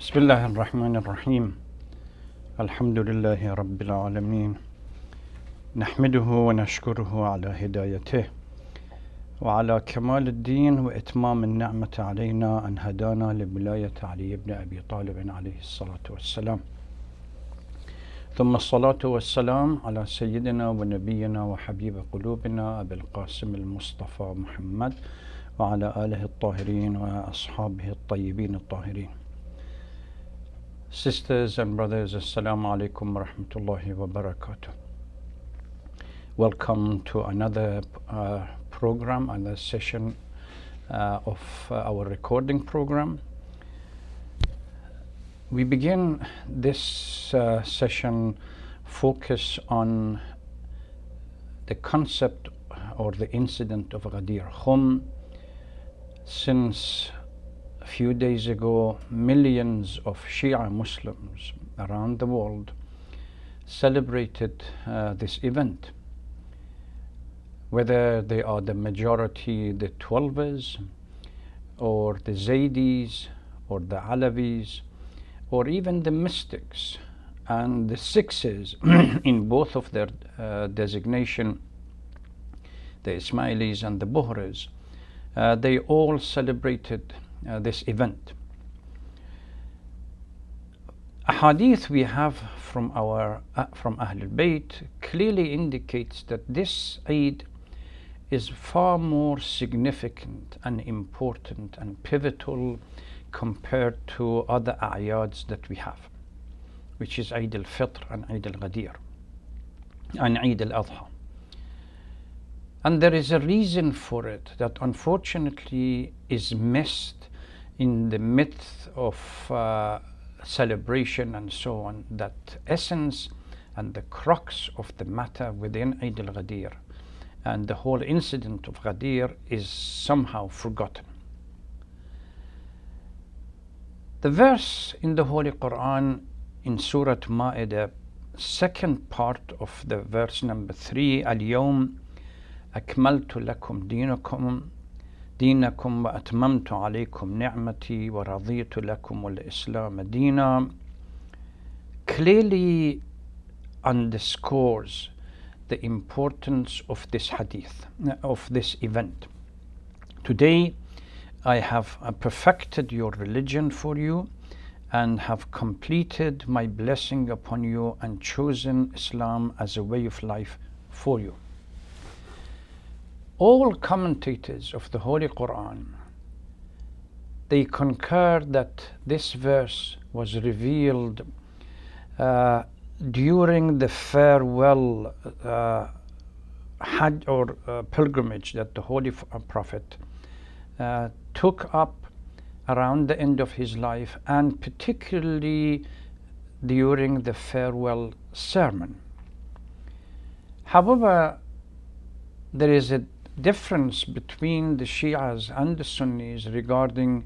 بسم الله الرحمن الرحيم. الحمد لله رب العالمين، نحمده ونشكره على هدايته وعلى كمال الدين وإتمام النعمة علينا أن هدانا لولاية علي بن أبي طالب عليه الصلاة والسلام، ثم الصلاة والسلام على سيدنا ونبينا وحبيب قلوبنا أبي القاسم المصطفى محمد وعلى آله الطاهرين وأصحابه الطيبين الطاهرين. Sisters and brothers, Assalamu alaikum wa rahmatullahi wa barakatuh. Welcome to another program, another session of our recording program. We begin this session focus on the concept or the incident of Ghadeer, khum. Since a few days ago, millions of Shia Muslims around the world celebrated this event. Whether they are the majority, the Twelvers, or the Zaydis, or the Alavis, or even the mystics and the Sixes in both of their designation, the Ismailis and the Buhris, they all celebrated this event. A hadith we have from Ahlul Bayt clearly indicates that this Eid is far more significant and important and pivotal compared to other a'yads that we have, which is Eid al-Fitr and Eid al-Ghadeer and Eid al-Adha. And there is a reason for it that unfortunately is missed in the midst of celebration and so on, that essence and the crux of the matter within Eid al-Ghadeer and the whole incident of Ghadeer is somehow forgotten. The verse in the Holy Quran in Surah Ma'idah, second part of the verse number 3, Al-Yawm akmaltu lakum dinakum wa atmamtu alaykum ni'mati wa raditu lakum al-Islam dina, clearly underscores the importance of this hadith, of this event. Today I have perfected your religion for you and have completed my blessing upon you and chosen Islam as a way of life for you. All commentators of the Holy Quran, they concur that this verse was revealed during the farewell Hajj or pilgrimage that the Holy Prophet took up around the end of his life, and particularly during the farewell sermon. However, there is a difference between the Shias and the Sunnis regarding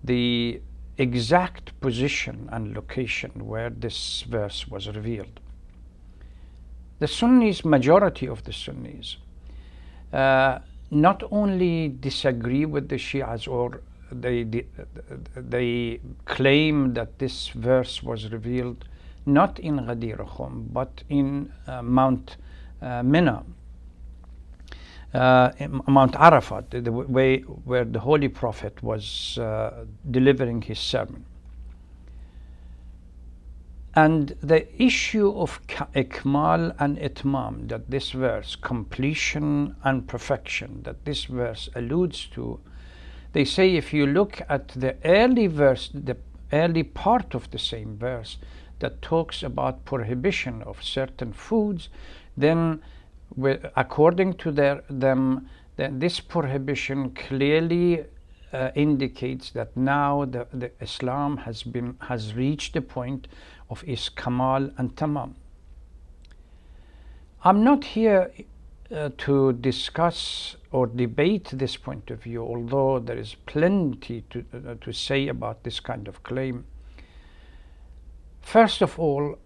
the exact position and location where this verse was revealed. The Sunnis, majority of the Sunnis, not only disagree with the Shias, or they claim that this verse was revealed not in Ghadeer Khum but in Mount Mina, Mount Arafat, the way where the Holy Prophet was delivering his sermon. And the issue of ikmal and itmam, that this verse, completion and perfection, that this verse alludes to, they say if you look at the early verse, the early part of the same verse that talks about prohibition of certain foods, then according to them, this prohibition clearly indicates that now the Islam has reached the point of its kamal and tamam. I'm not here to discuss or debate this point of view, although there is plenty to say about this kind of claim. First of all,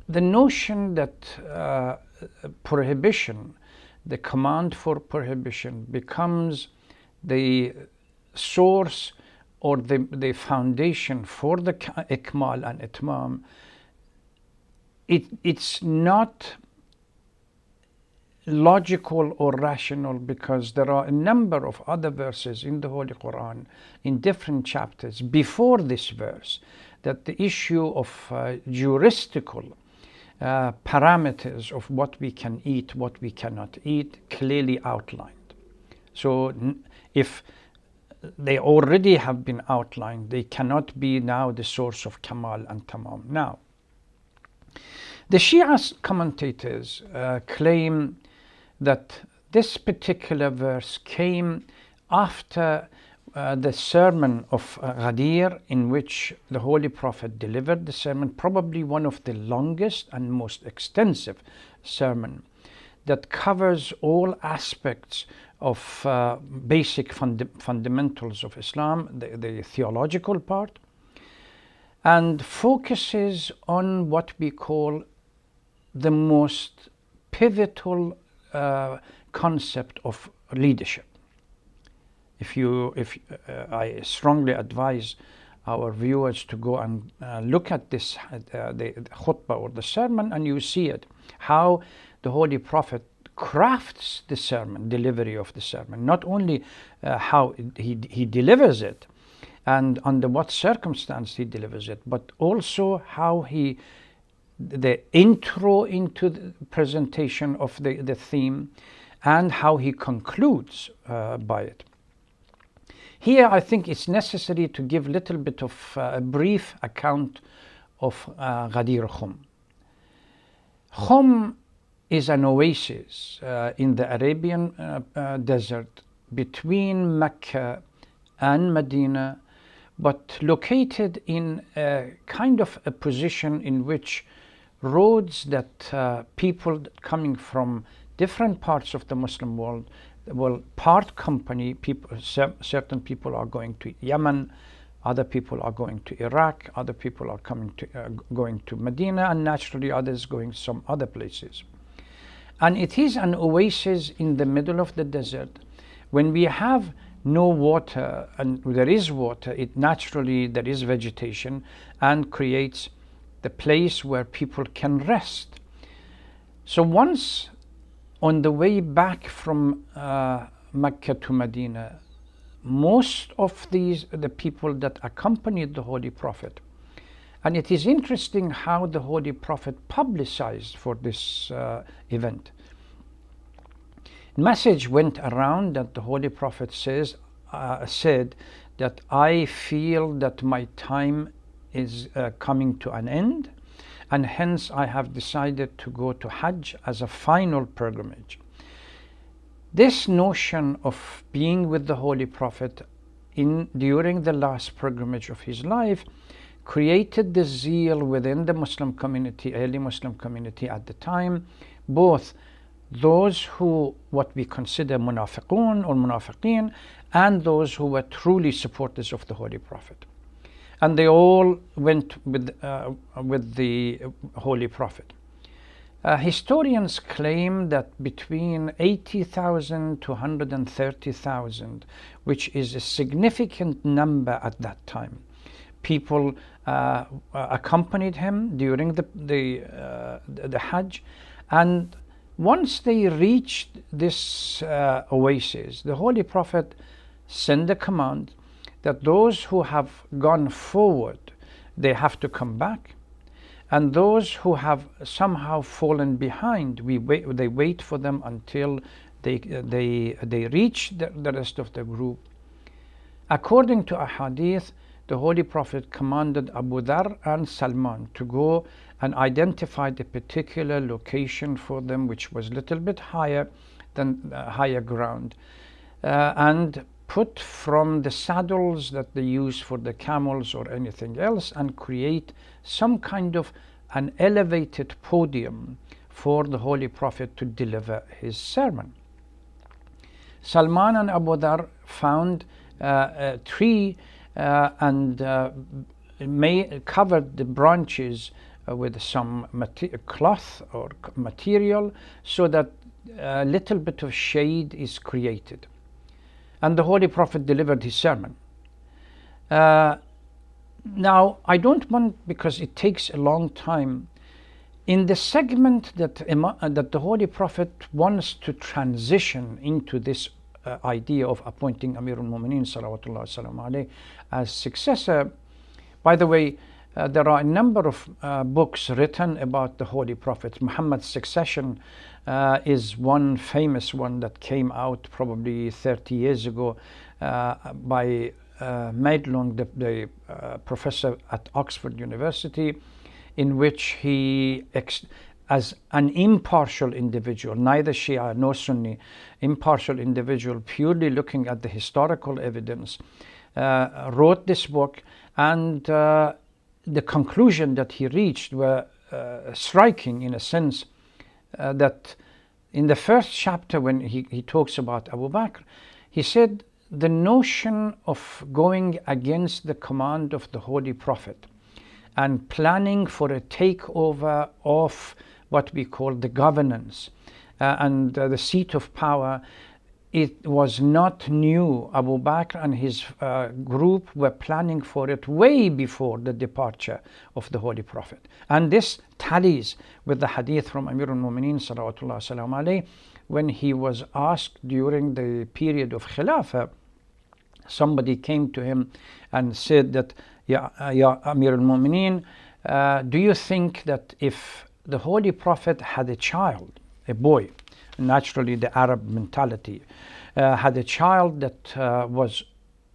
the notion that prohibition, the command for prohibition, becomes the source or the foundation for the ikmal and itmam, it's not logical or rational, because there are a number of other verses in the Holy Quran in different chapters before this verse that the issue of juristical parameters of what we can eat, what we cannot eat, clearly outlined. So if they already have been outlined, they cannot be now the source of kamal and tamam. Now, the Shia commentators claim that this particular verse came after the sermon of Ghadeer, in which the Holy Prophet delivered the sermon, probably one of the longest and most extensive sermon that covers all aspects of basic fundamentals of Islam, the theological part, and focuses on what we call the most pivotal concept of leadership. I strongly advise our viewers to go and look at this, the khutbah or the sermon, and you see it, how the Holy Prophet crafts the sermon, delivery of the sermon, not only how he delivers it and under what circumstance he delivers it, but also how the intro into the presentation of the theme, and how he concludes by it. Here I think it's necessary to give a little bit of a brief account of Ghadeer Khum. Khum is an oasis in the Arabian desert between Mecca and Medina, but located in a kind of a position in which roads that people coming from different parts of the Muslim world will part company. Certain people are going to Yemen, other people are going to Iraq, other people are going to Medina, and naturally others going some other places. And it is an oasis in the middle of the desert. When we have no water, and there is water, it naturally, there is vegetation, and creates the place where people can rest. So once on the way back from Mecca to Medina, most of the people that accompanied the Holy Prophet, and it is interesting how the Holy Prophet publicized for this event. Message went around that the Holy Prophet said that I feel that my time is coming to an end, and hence I have decided to go to Hajj as a final pilgrimage. This notion of being with the Holy Prophet during the last pilgrimage of his life created the zeal within the Muslim community, early Muslim community at the time, both those who what we consider munafiqun or munafiqeen, and those who were truly supporters of the Holy Prophet. And they all went with the Holy Prophet. Historians claim that between 80,000 to 130,000, which is a significant number at that time, people accompanied him during the Hajj. And once they reached this oasis, the Holy Prophet sent a command that those who have gone forward, they have to come back, and those who have somehow fallen behind, they wait for them until they reach the rest of the group. According to a hadith, the Holy Prophet commanded Abu Dhar and Salman to go and identify the particular location for them, which was a little bit higher than higher ground, and put from the saddles that they use for the camels or anything else, and create some kind of an elevated podium for the Holy Prophet to deliver his sermon. Salman and Abu Dhar found a tree and covered the branches with some cloth or material, so that a little bit of shade is created. And the Holy Prophet delivered his sermon. Now, I don't want, because it takes a long time, in the segment that the Holy Prophet wants to transition into this idea of appointing Amir al-Mu'mineen salawatullah wasalam alayhi as successor. By the way, there are a number of books written about the Holy Prophet. Muhammad's succession is one famous one that came out probably 30 years ago by Maidlung, the professor at Oxford University, in which he, as an impartial individual, neither Shia nor Sunni, impartial individual, purely looking at the historical evidence, wrote this book, and the conclusion that he reached were striking, in a sense, that in the first chapter, when he talks about Abu Bakr, he said the notion of going against the command of the Holy Prophet and planning for a takeover of what we call the governance and the seat of power, it was not new. Abu Bakr and his group were planning for it way before the departure of the Holy Prophet. And this tallies with the hadith from Amir al-Mu'mineen salawatullah salam alayhi, when he was asked during the period of Khilafah. Somebody came to him and said that, Ya Amir al-Mu'mineen, do you think that if the Holy Prophet had a child, a boy, naturally the Arab mentality, had a child that was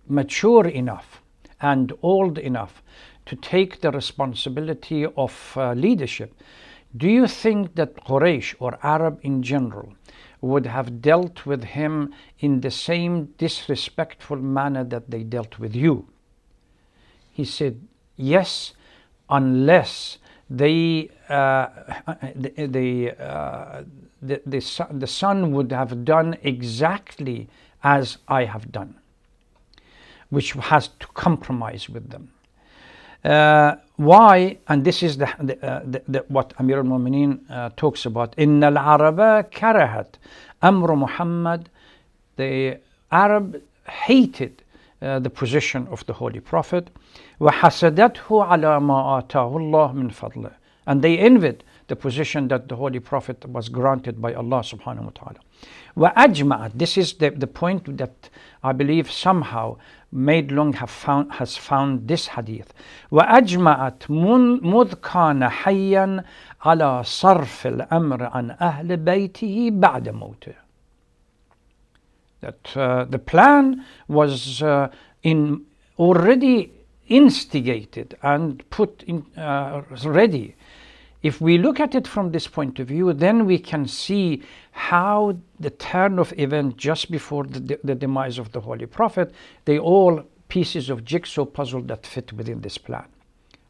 mature enough and old enough to take the responsibility of leadership, do you think that Quraysh or Arab in general would have dealt with him in the same disrespectful manner that they dealt with you? He said, yes, unless the son would have done exactly as I have done, which has to compromise with them. Why? And this is what Amir al-Mu'mineen talks about. Inna al-Araba karahat amru Muhammad. The Arab hated the position of the Holy Prophet. وَحَسَدَتْهُ عَلَى مَا آتَاهُ اللَّهُ مِنْ فَضْلِهِ. And they envied the position that the Holy Prophet was granted by Allah subhanahu wa ta'ala. وَأَجْمَعَتْ. This is the point that I believe somehow Maidlung has found this hadith. وَأَجْمَعَتْ مُذْ كَانَ حَيًّا عَلَى صَرْفِ الْأَمْرِ عَنْ أَهْلِ بَيْتِهِ بَعْدَ مَوْتِهِ. That the plan was already instigated and put in ready. If we look at it from this point of view, then we can see how the turn of event just before the demise of the Holy Prophet, they all pieces of jigsaw puzzle that fit within this plan.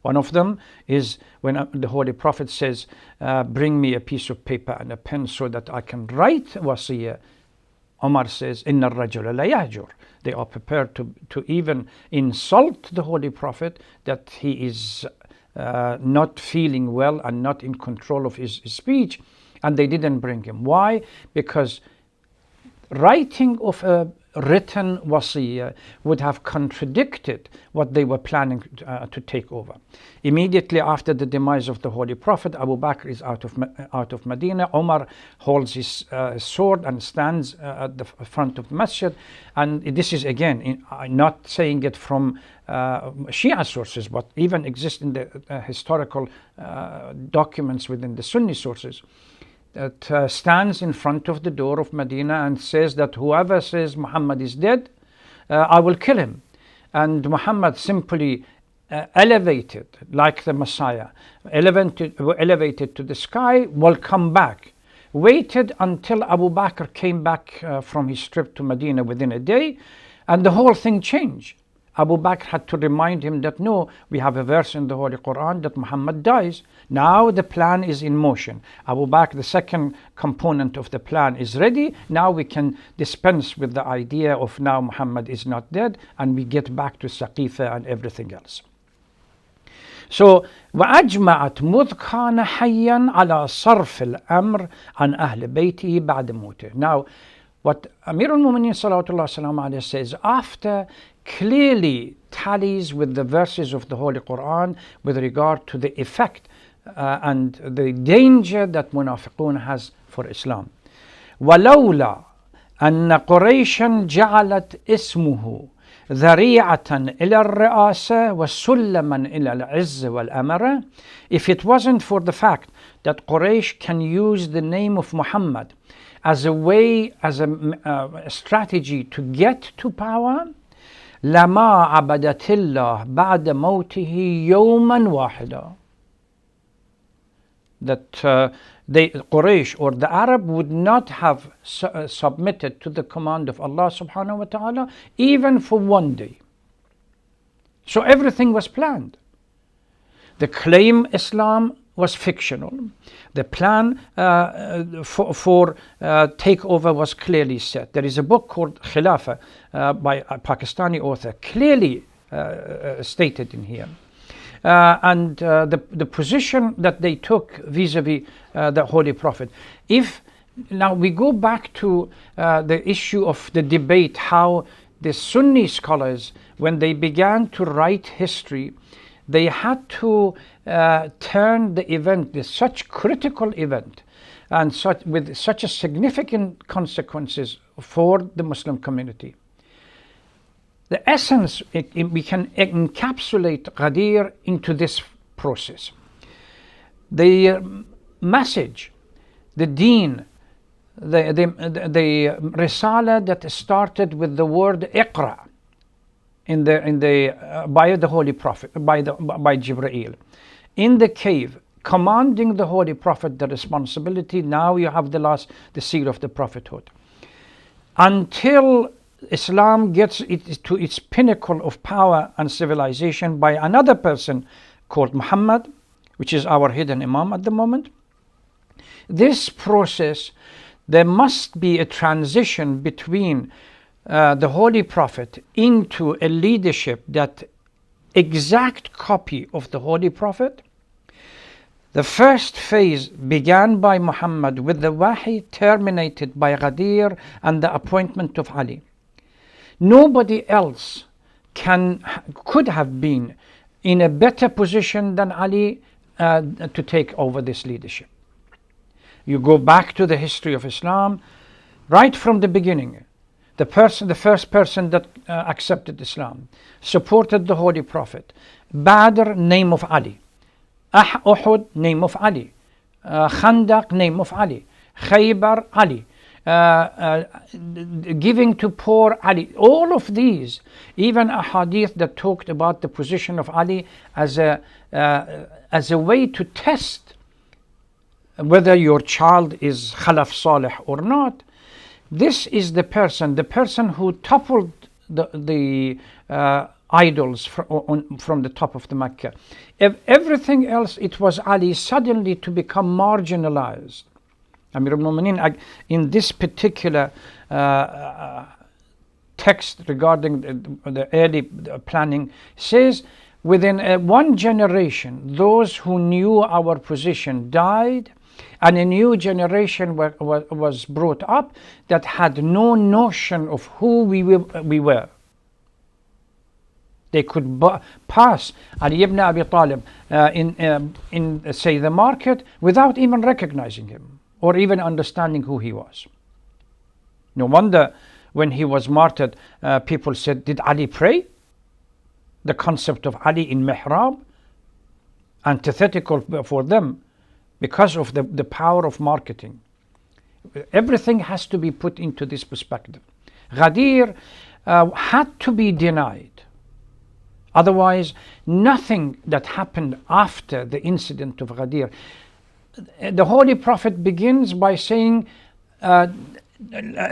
One of them is when the Holy Prophet says, bring me a piece of paper and a pen so that I can write wasiyah. Omar says, Inna al-rajula la yahjur. They are prepared to even insult the Holy Prophet, that he is not feeling well and not in control of his speech, and they didn't bring him. Why? Because writing of a written wasiyah would have contradicted what they were planning to take over. Immediately after the demise of the Holy Prophet, Abu Bakr is out of Medina. Omar holds his sword and stands at the front of the masjid. And this is again, not saying it from Shia sources, but even exists in the historical documents within the Sunni sources, that stands in front of the door of Medina and says that whoever says Muhammad is dead, I will kill him. And Muhammad simply elevated, like the Messiah, elevated to the sky, will come back. Waited until Abu Bakr came back from his trip to Medina within a day, and the whole thing changed. Abu Bakr had to remind him that no, we have a verse in the Holy Quran that Muhammad dies. Now the plan is in motion. Abu Bakr, the second component of the plan, is ready. Now we can dispense with the idea of now Muhammad is not dead, and we get back to Saqifa and everything else. So, وَأَجْمَعَتْ مُذْ كَانَ حَيًّا عَلَى صَرْفِ الْأَمْرِ عَنْ أَهْلِ بَيْتِهِ بَعْدَ مَوْتِهِ. Now, what Amir al-Mu'mineen salawatullah salam alayhi says, after clearly tallies with the verses of the Holy Quran with regard to the effect and the danger that munafiqun has for Islam. ولولا أن قريشا جعلت اسمه ذريعة إلى الرئاسة وسلما إلى العز والأمرة. If it wasn't for the fact that Quraysh can use the name of Muhammad as a way, as a strategy to get to power, لما عبدت الله بعد موته يوما واحدا. That Quraysh or the Arab would not have submitted to the command of Allah subhanahu wa ta'ala even for one day. So everything was planned. The claim Islam was fictional. The plan for takeover was clearly set. There is a book called Khilafah by a Pakistani author, clearly stated in here. And the position that they took vis-a-vis the Holy Prophet. If now we go back to the issue of the debate, how the Sunni scholars, when they began to write history, they had to turn the event, this such critical event, and with such a significant consequences for the Muslim community. The essence, we can encapsulate Ghadeer into this process. The message, the deen, the risala that started with the word Iqra by the Holy Prophet, by Jibreel, in the cave, commanding the Holy Prophet the responsibility. Now you have the seal of the prophethood. Until Islam gets to its pinnacle of power and civilization by another person called Muhammad, which is our hidden Imam at the moment. This process, there must be a transition between the Holy Prophet into a leadership that exact copy of the Holy Prophet. The first phase began by Muhammad with the Wahy, terminated by Ghadeer and the appointment of Ali. Nobody else could have been in a better position than Ali to take over this leadership. You go back to the history of Islam, right from the beginning. The first person that accepted Islam, supported the Holy Prophet. Badr, name of Ali. Uhud, name of Ali. Khandaq, name of Ali. Khaybar, Ali. Giving to poor, Ali. All of these, even a hadith that talked about the position of Ali as a way to test whether your child is Khalaf Salih or not. This is the person who toppled the idols from the top of the Mecca. If everything else, it was Ali suddenly to become marginalized. Amir al-Mu'minin, in this particular text regarding the early planning, says within one generation, those who knew our position died, and a new generation was brought up that had no notion of who we were. They could pass Ali ibn Abi Talib in say the market without even recognizing him or even understanding who he was. No wonder when he was martyred, people said, did Ali pray? The concept of Ali in mihrab, antithetical for them because of the power of marketing. Everything has to be put into this perspective. Ghadeer had to be denied. Otherwise, nothing that happened after the incident of Ghadeer. The Holy Prophet begins by saying,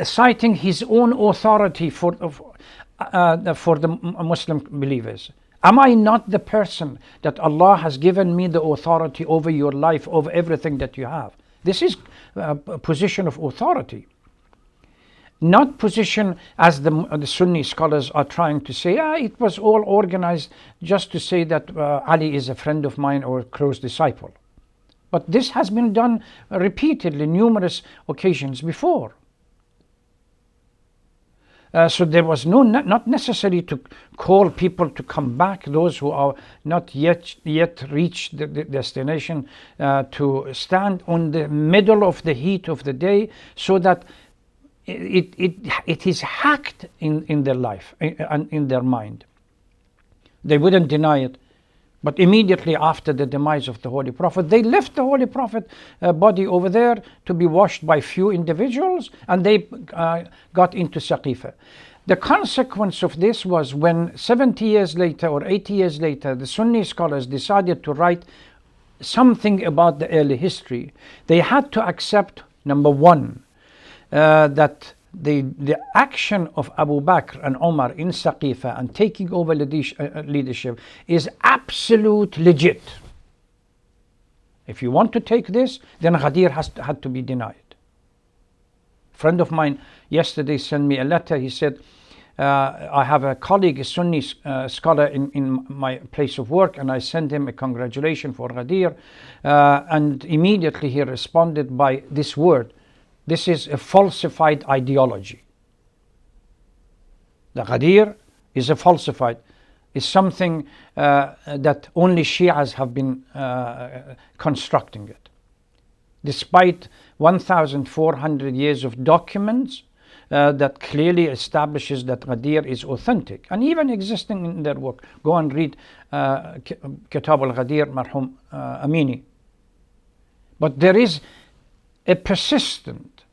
citing his own authority for the Muslim believers. Am I not the person that Allah has given me the authority over your life, over everything that you have? This is a position of authority. Not position as the Sunni scholars are trying to say, it was all organized just to say that Ali is a friend of mine or a close disciple. But this has been done repeatedly, numerous occasions before. So there was not necessary to call people to come back, those who are not yet reached the destination, to stand on the middle of the heat of the day, so that it is hacked in their life and in their mind. They wouldn't deny it. But immediately after the demise of the Holy Prophet, they left the Holy Prophet body over there to be washed by few individuals, and they got into Saqifa. The consequence of this was when 70 years later or 80 years later, the Sunni scholars decided to write something about the early history. They had to accept, number one, that the action of Abu Bakr and Omar in Saqifa and taking over leadership is absolute legit. If you want to take this, then Ghadeer had to be denied. A friend of mine yesterday sent me a letter. He said, I have a colleague, a Sunni scholar in my place of work, and I sent him a congratulation for Ghadeer, and immediately he responded by this word: this is a falsified ideology. The Ghadeer is a falsified, is something that only Shias have been constructing it. Despite 1,400 years of documents that clearly establishes that Ghadeer is authentic and even existing in their work. Go and read Kitab al-Ghadeer, Marhum Amini. But there is a persistent,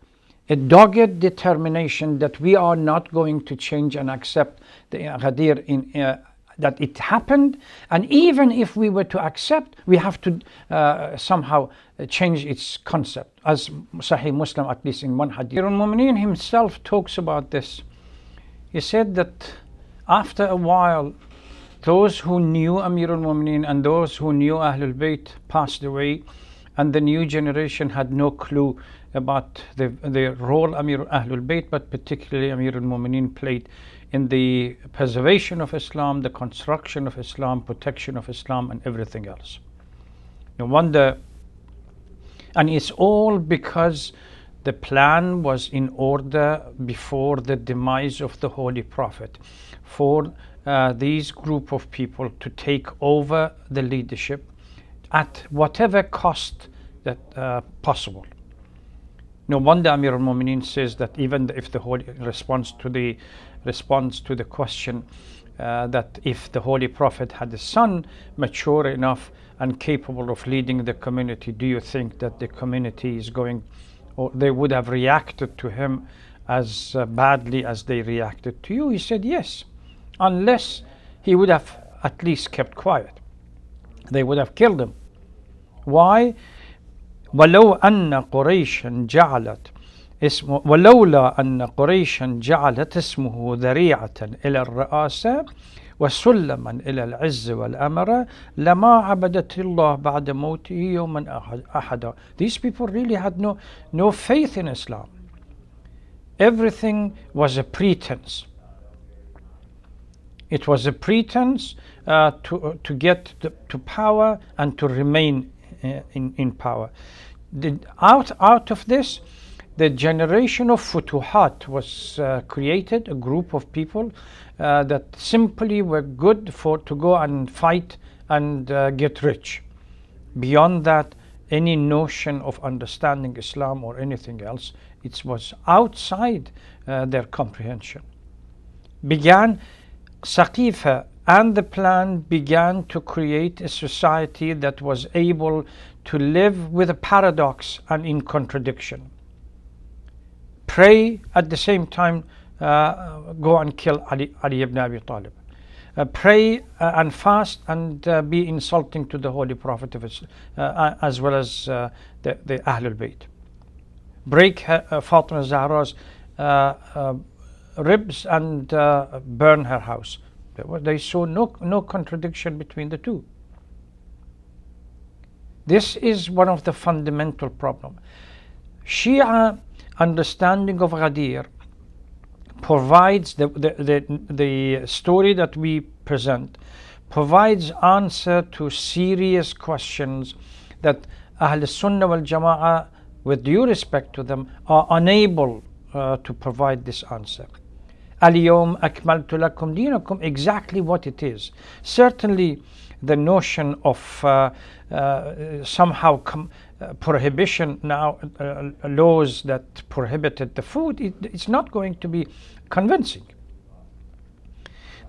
a dogged determination that we are not going to change and accept the Ghadeer that it happened, and even if we were to accept, we have to somehow change its concept. As Sahih Muslim, at least in one hadith, Amirul Mu'mineen himself talks about this. He said that after a while, those who knew Amirul Mu'mineen and those who knew Ahlul Bayt passed away, and the new generation had no clue about the role Ahlul Bayt, but particularly Amirul Mu'mineen played in the preservation of Islam, the construction of Islam, protection of Islam, and everything else. No wonder, and it's all because the plan was in order before the demise of the Holy Prophet for these group of people to take over the leadership at whatever cost that possible. No wonder Amir al-Mu'mineen says that even if the Holy responds to the question that if the Holy Prophet had a son mature enough and capable of leading the community, do you think that the community is going, or they would have reacted to him as badly as they reacted to you? He said yes, unless he would have at least kept quiet. They would have killed him. Why? ولو أن قريشا جعلت اسمه ولولا أن قريشا جعلت اسمه ذريعة إلى الرئاسة وسلما إلى العز والأمر لما عبدت الله بعد موته يوما أحدا. These people really had no faith in Islam. Everything was a pretense. It was a pretense to get to power and to remain in power. Out of this, the generation of Futuhat was created, a group of people that simply were good to go and fight and get rich. Beyond that, any notion of understanding Islam or anything else, it was outside their comprehension. Began Saqifa, and the plan began to create a society that was able to live with a paradox and in contradiction. Pray at the same time, go and kill Ali ibn Abi Talib. Pray and fast and be insulting to the Holy Prophet of Islam, as well as the Ahlul Bayt. Break Fatima Zahra's ribs and burn her house. They saw no contradiction between the two. This is one of the fundamental problems. Shia understanding of Ghadeer provides the story that we present, provides answer to serious questions that Ahl Sunnah wal Jama'ah, with due respect to them, are unable to provide this answer. اليوم أكملت لكم دينكم, exactly what it is. Certainly the notion of somehow prohibition now, laws that prohibited the food, it's not going to be convincing.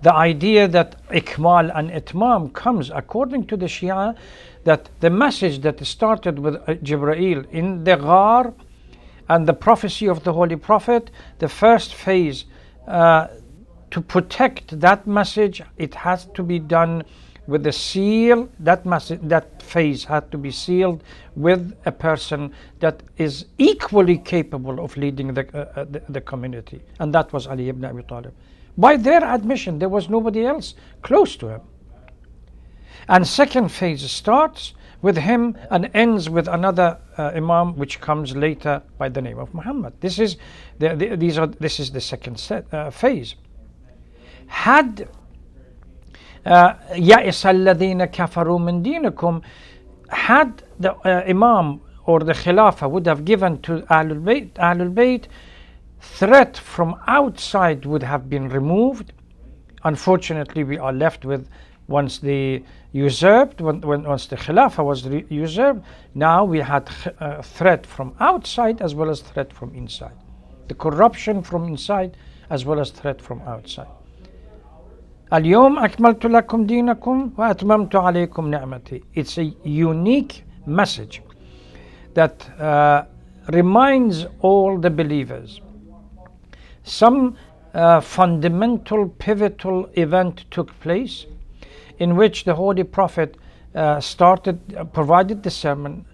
The idea that ikmal and itmam comes according to the Shia, that the message that started with Jibreel in the Ghar and the prophecy of the Holy Prophet, the first phase, to protect that message, it has to be done with the seal. That message, that phase had to be sealed with a person that is equally capable of leading the community, and that was Ali ibn Abi Talib. By their admission, there was nobody else close to him. And second phase starts with him and ends with another imam, which comes later by the name of Muhammad. This is the second phase. Had يَئِسَ الَّذِينَ كَفَرُوا مِنْ دِينِكُمْ, had the imam or the khilafah would have given to Ahlul Bayt, threat from outside would have been removed. Unfortunately, we are left with, once the once the khilafah was usurped, now we had threat from outside as well as threat from inside. The corruption from inside as well as threat from outside. اليوم أكملت لكم دينكم وأتممت عليكم نعمتي. It's a unique message that reminds all the believers. Some fundamental, pivotal event took place in which the Holy Prophet provided the sermon,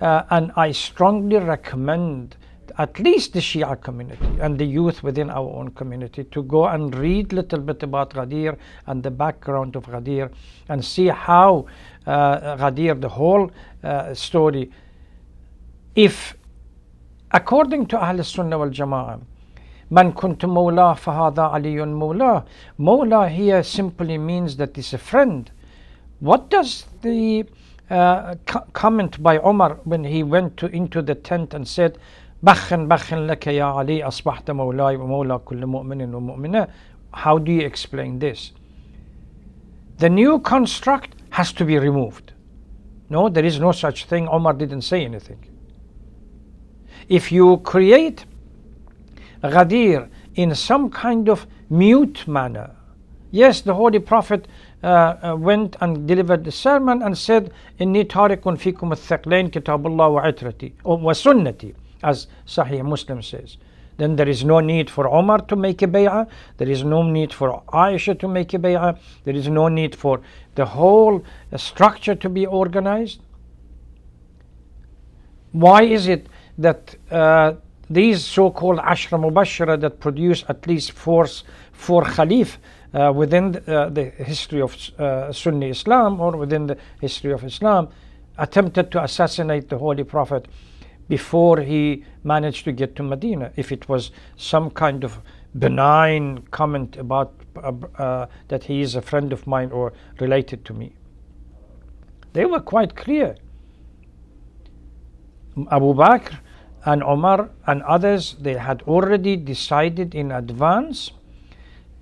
and I strongly recommend at least the Shia community and the youth within our own community to go and read a little bit about Ghadeer and the background of Ghadeer, and see how Ghadeer, the whole story, if according to Ahl Sunnah wal Jama'ah, Man kuntu mawla fahada aliyun mawla. Mawla here simply means that it's a friend. What does the comment by Umar when he went into the tent and said, Bakhin laka ya Ali, asbahta mawlai wa mawla kulli mu'minin wa mu'minah? How do you explain this? The new construct has to be removed. No, there is no such thing. Umar didn't say anything. If you create Ghadeer in some kind of mute manner, yes, the Holy Prophet went and delivered the sermon and said, Inni tarikun fikum al-thaqlain kitabullah wa itrati wa sunnati, as Sahih Muslim says. Then there is no need for Umar to make a bay'ah, there is no need for Aisha to make a bay'ah, there is no need for the whole structure to be organized. Why is it that these so-called Ashra Mubashara that produce at least four Khalif within the history of Sunni Islam, or within the history of Islam, attempted to assassinate the Holy Prophet before he managed to get to Medina? If it was some kind of benign comment about that he is a friend of mine or related to me. They were quite clear. Abu Bakr and Umar and others, they had already decided in advance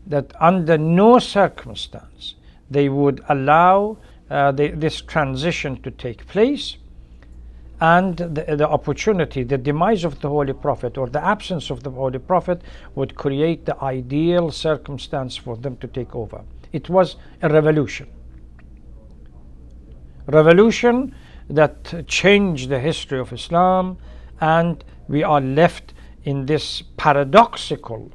that under no circumstance they would allow this transition to take place, and the opportunity, the demise of the Holy Prophet or the absence of the Holy Prophet would create the ideal circumstance for them to take over. It was a revolution that changed the history of Islam, and we are left in this paradoxical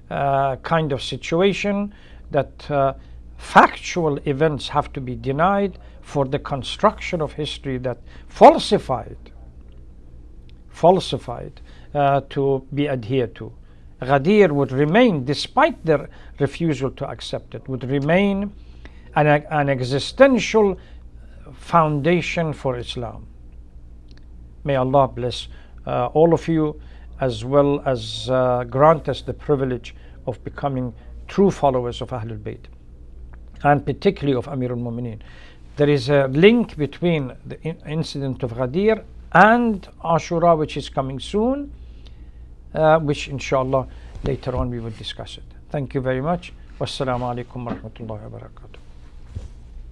kind of situation that factual events have to be denied for the construction of history that falsified to be adhered to. Ghadeer would remain, despite their refusal to accept it, would remain an existential foundation for Islam. May Allah bless all of you, as well as grant us the privilege of becoming true followers of Ahlul Bayt, and particularly of Amir al-Mu'mineen. There is a link between the incident of Ghadeer and Ashura, which is coming soon, which inshallah later on we will discuss it. Thank you very much. Wassalamu alaikum wa rahmatullahi wa barakatuh.